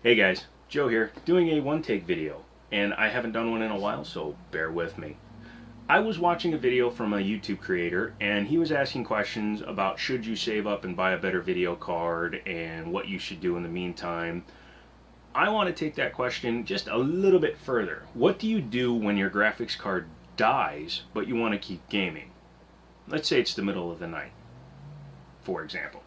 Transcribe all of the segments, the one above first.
Hey guys, Joe here, doing a one-take video, and I haven't done one in a while, so bear with me. I was watching a video from a YouTube creator, and he was asking questions about should you save up and buy a better video card, and what you should do in the meantime. I want to take that question just a little bit further. What do you do when your graphics card dies, but you want to keep gaming? Let's say it's the middle of the night, for example.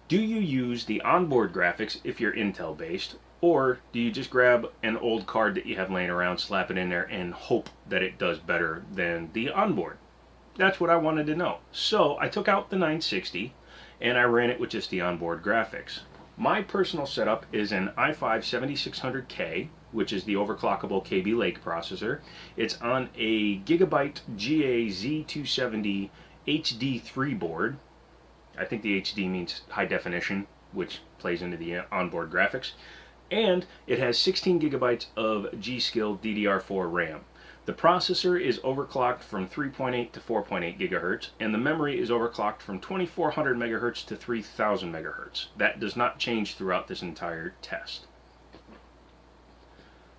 Do you use the onboard graphics if you're Intel based, or do you just grab an old card that you have laying around, slap it in there, and hope that it does better than the onboard? That's what I wanted to know. So I took out the 960 and I ran it with just the onboard graphics. My personal setup is an i5 7600K, which is the overclockable KB Lake processor. It's on a Gigabyte GA Z270 HD3 board. I think the HD means high definition, which plays into the onboard graphics. And it has 16 gigabytes of G-Skill DDR4 RAM. The processor is overclocked from 3.8 to 4.8 gigahertz, and the memory is overclocked from 2400 megahertz to 3000 megahertz. That does not change throughout this entire test.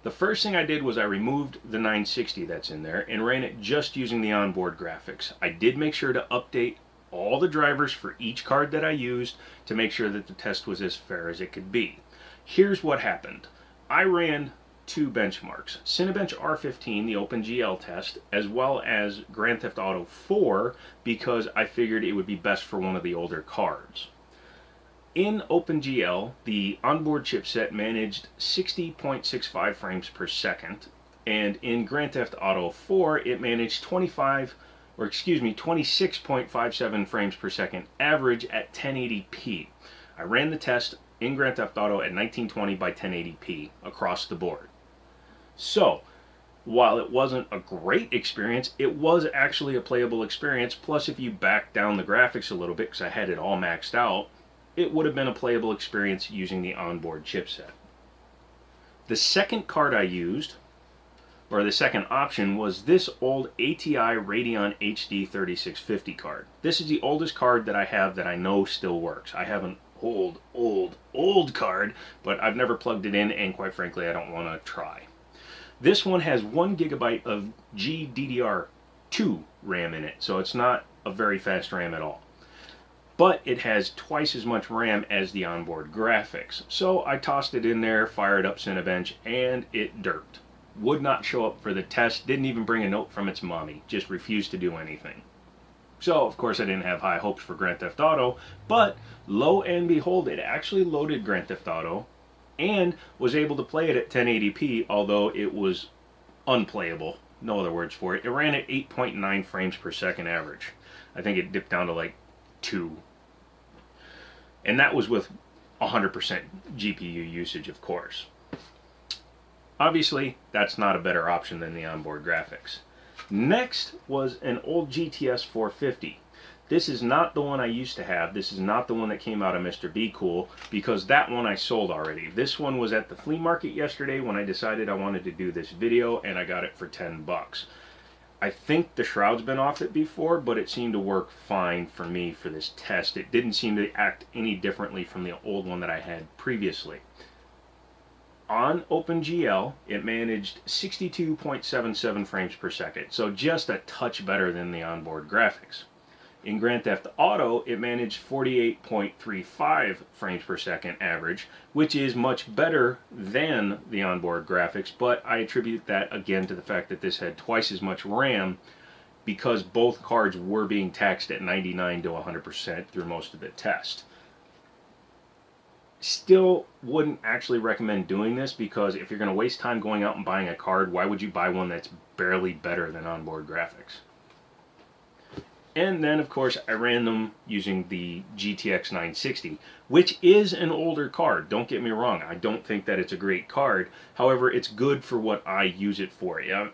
The first thing I did was I removed the 960 that's in there and ran it just using the onboard graphics. I did make sure to update all the drivers for each card that I used to make sure that the test was as fair as it could be. Here's what happened. I ran two benchmarks, Cinebench R15, the OpenGL test, as well as Grand Theft Auto 4, because I figured it would be best for one of the older cards. In OpenGL, the onboard chipset managed 60.65 frames per second, and in Grand Theft Auto 4, it managed 26.57 frames per second average at 1080p. I ran the test in Grand Theft Auto at 1920 by 1080p across the board. So, while it wasn't a great experience, it was actually a playable experience. Plus, if you back down the graphics a little bit, because I had it all maxed out, it would have been a playable experience using the onboard chipset. The second card I used, or the second option, was this old ATI Radeon HD 3650 card. This is the oldest card that I have that I know still works. I have an old card, but I've never plugged it in, and quite frankly, I don't want to try. This one has 1 gigabyte of GDDR2 RAM in it, so it's not a very fast RAM at all. But it has twice as much RAM as the onboard graphics. So I tossed it in there, fired up Cinebench, and it derped. Would not show up for the test, didn't even bring a note from its mommy, just refused to do anything. So, of course, I didn't have high hopes for Grand Theft Auto, but lo and behold, it actually loaded Grand Theft Auto and was able to play it at 1080p, although it was unplayable. No other words for it. It ran at 8.9 frames per second average. I think it dipped down to like 2. And that was with 100% GPU usage, of course. Obviously, that's not a better option than the onboard graphics. Next was an old GTS 450. This is not the one I used to have. This is not the one that came out of Mr. Be Cool, because that one I sold already. This one was at the flea market yesterday when I decided I wanted to do this video, and I got it for 10 bucks. I think the shroud's been off it before, but it seemed to work fine for me for this test. It didn't seem to act any differently from the old one that I had previously. On OpenGL, it managed 62.77 frames per second, so just a touch better than the onboard graphics. In Grand Theft Auto, it managed 48.35 frames per second average, which is much better than the onboard graphics, but I attribute that again to the fact that this had twice as much RAM, because both cards were being taxed at 99 to 100% through most of the test. Still wouldn't actually recommend doing this, because if you're going to waste time going out and buying a card, why would you buy one that's barely better than onboard graphics? And then, of course, I ran them using the GTX 960, which is an older card. Don't get me wrong. I don't think that it's a great card. However, it's good for what I use it for. Yeah,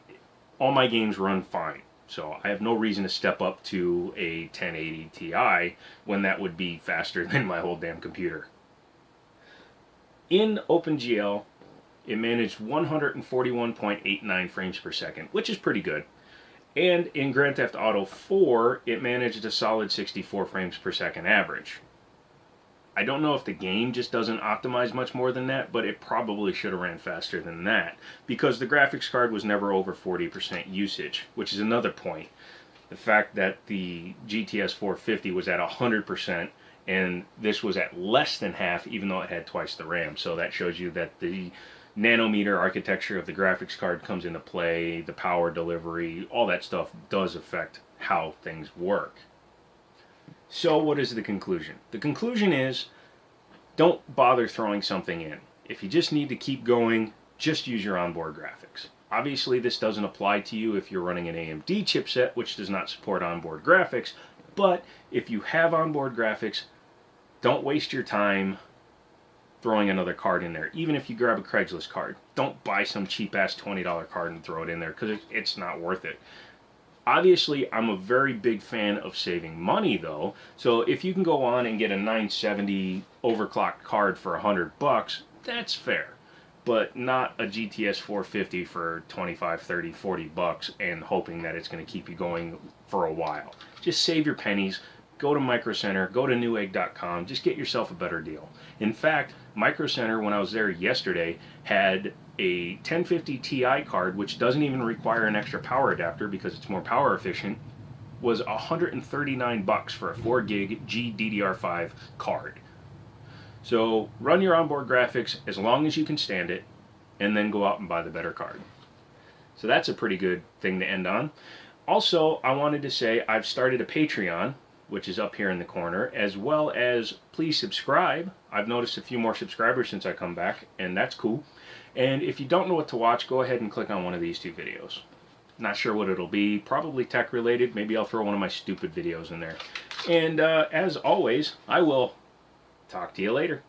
all my games run fine. So I have no reason to step up to a 1080 Ti when that would be faster than my whole damn computer. In OpenGL, it managed 141.89 frames per second, which is pretty good. And in Grand Theft Auto 4, it managed a solid 64 frames per second average. I don't know if the game just doesn't optimize much more than that, but it probably should have ran faster than that because the graphics card was never over 40% usage, which is another point. The fact that the GTS 450 was at 100% and this was at less than half, even though it had twice the RAM. So that shows you that the nanometer architecture of the graphics card comes into play, the power delivery, all that stuff does affect how things work. So what is the conclusion? The conclusion is, don't bother throwing something in. If you just need to keep going, just use your onboard graphics. Obviously, this doesn't apply to you if you're running an AMD chipset, which does not support onboard graphics, but if you have onboard graphics, don't waste your time throwing another card in there. Even if you grab a Craigslist card, don't buy some cheap-ass $20 card and throw it in there because it's not worth it. Obviously, I'm a very big fan of saving money, though. So if you can go on and get a 970 overclocked card for $100, that's fair. But not a GTS 450 for 25, 30, 40 bucks and hoping that it's going to keep you going for a while. Just save your pennies. Go to Micro Center, go to newegg.com, just get yourself a better deal. In fact, Micro Center, when I was there yesterday, had a 1050 Ti card, which doesn't even require an extra power adapter because it's more power efficient, was $139 for a 4 gig GDDR5 card. So run your onboard graphics as long as you can stand it, and then go out and buy the better card. So that's a pretty good thing to end on. Also, I wanted to say I've started a Patreon, which is up here in the corner, as well as please subscribe. I've noticed a few more subscribers since I come back, and that's cool. And if you don't know what to watch, go ahead and click on one of these two videos. Not sure what it'll be, probably tech related. Maybe I'll throw one of my stupid videos in there. And as always, I will talk to you later.